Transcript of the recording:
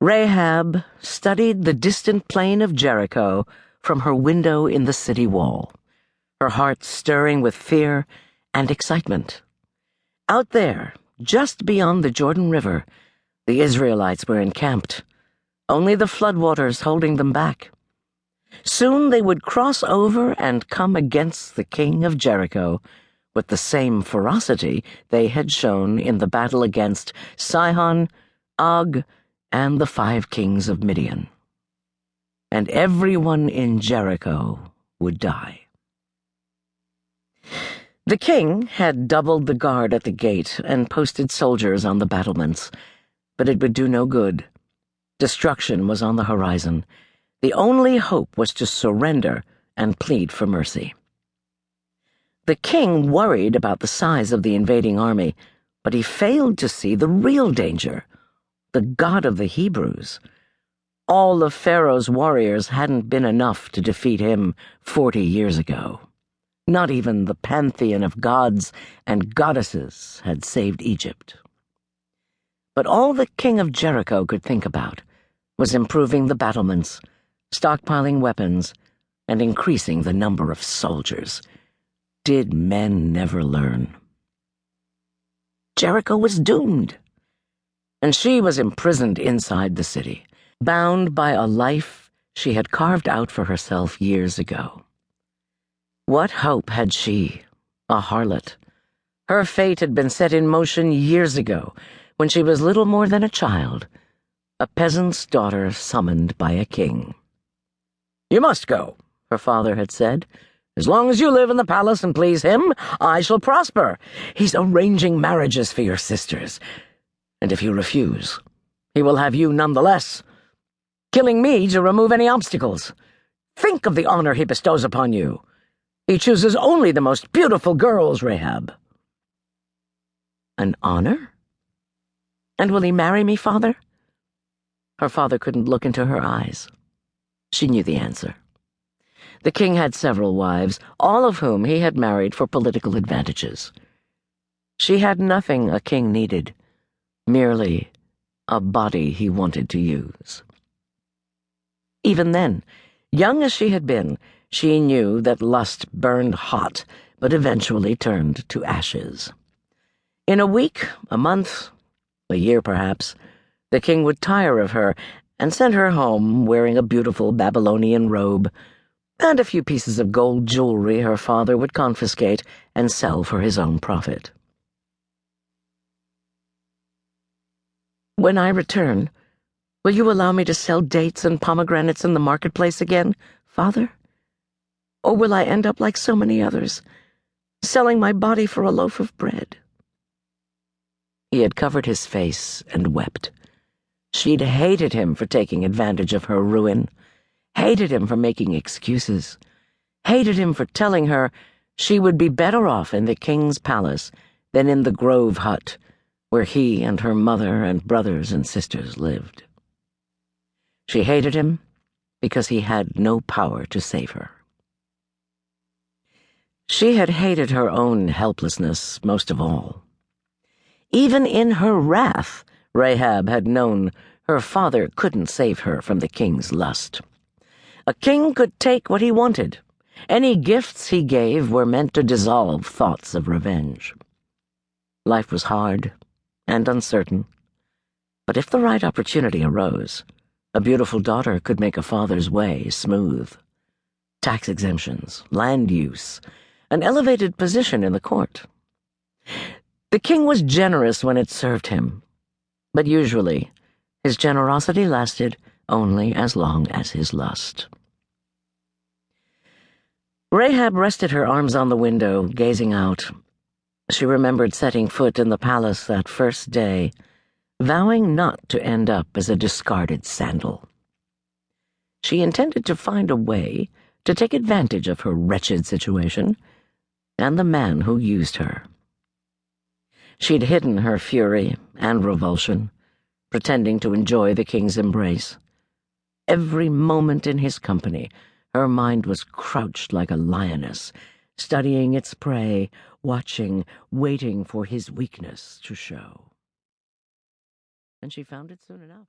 Rahab studied the distant plain of Jericho from her window in the city wall, her heart stirring with fear and excitement. Out there, just beyond the Jordan River, the Israelites were encamped, only the floodwaters holding them back. Soon they would cross over and come against the king of Jericho with the same ferocity they had shown in the battle against Sihon, Og, and the 5 kings of Midian. And everyone in Jericho would die. The king had doubled the guard at the gate and posted soldiers on the battlements, but it would do no good. Destruction was on the horizon. The only hope was to surrender and plead for mercy. The king worried about the size of the invading army, but he failed to see the real danger: the God of the Hebrews. All of Pharaoh's warriors hadn't been enough to defeat him 40 years ago. Not even the pantheon of gods and goddesses had saved Egypt. But all the king of Jericho could think about was improving the battlements, stockpiling weapons, and increasing the number of soldiers. Did men never learn? Jericho was doomed, and she was imprisoned inside the city, bound by a life she had carved out for herself years ago. What hope had she, a harlot? Her fate had been set in motion years ago, when she was little more than a child, a peasant's daughter summoned by a king. "You must go," her father had said. "As long as you live in the palace and please him, I shall prosper. He's arranging marriages for your sisters. And if you refuse, he will have you nonetheless, killing me to remove any obstacles. Think of the honor he bestows upon you. He chooses only the most beautiful girls, Rahab." An honor? And will he marry me, father? Her father couldn't look into her eyes. She knew the answer. The king had several wives, all of whom he had married for political advantages. She had nothing a king needed, merely a body he wanted to use. Even then, young as she had been, she knew that lust burned hot, but eventually turned to ashes. In a week, a month, a year perhaps, the king would tire of her and send her home wearing a beautiful Babylonian robe and a few pieces of gold jewelry her father would confiscate and sell for his own profit. "When I return, will you allow me to sell dates and pomegranates in the marketplace again, father? Or will I end up like so many others, selling my body for a loaf of bread?" He had covered his face and wept. She'd hated him for taking advantage of her ruin, hated him for making excuses, hated him for telling her she would be better off in the king's palace than in the grove hut where he and her mother and brothers and sisters lived. She hated him because he had no power to save her. She had hated her own helplessness most of all. Even in her wrath, Rahab had known her father couldn't save her from the king's lust. A king could take what he wanted. Any gifts he gave were meant to dissolve thoughts of revenge. Life was hard and uncertain, but if the right opportunity arose, a beautiful daughter could make a father's way smooth. Tax exemptions, land use, an elevated position in the court. The king was generous when it served him, but usually his generosity lasted only as long as his lust. Rahab rested her arms on the window, gazing out. She remembered setting foot in the palace that first day, vowing not to end up as a discarded sandal. She intended to find a way to take advantage of her wretched situation and the man who used her. She'd hidden her fury and revulsion, pretending to enjoy the king's embrace. Every moment in his company, her mind was crouched like a lioness, studying its prey, watching, waiting for his weakness to show. And she found it soon enough.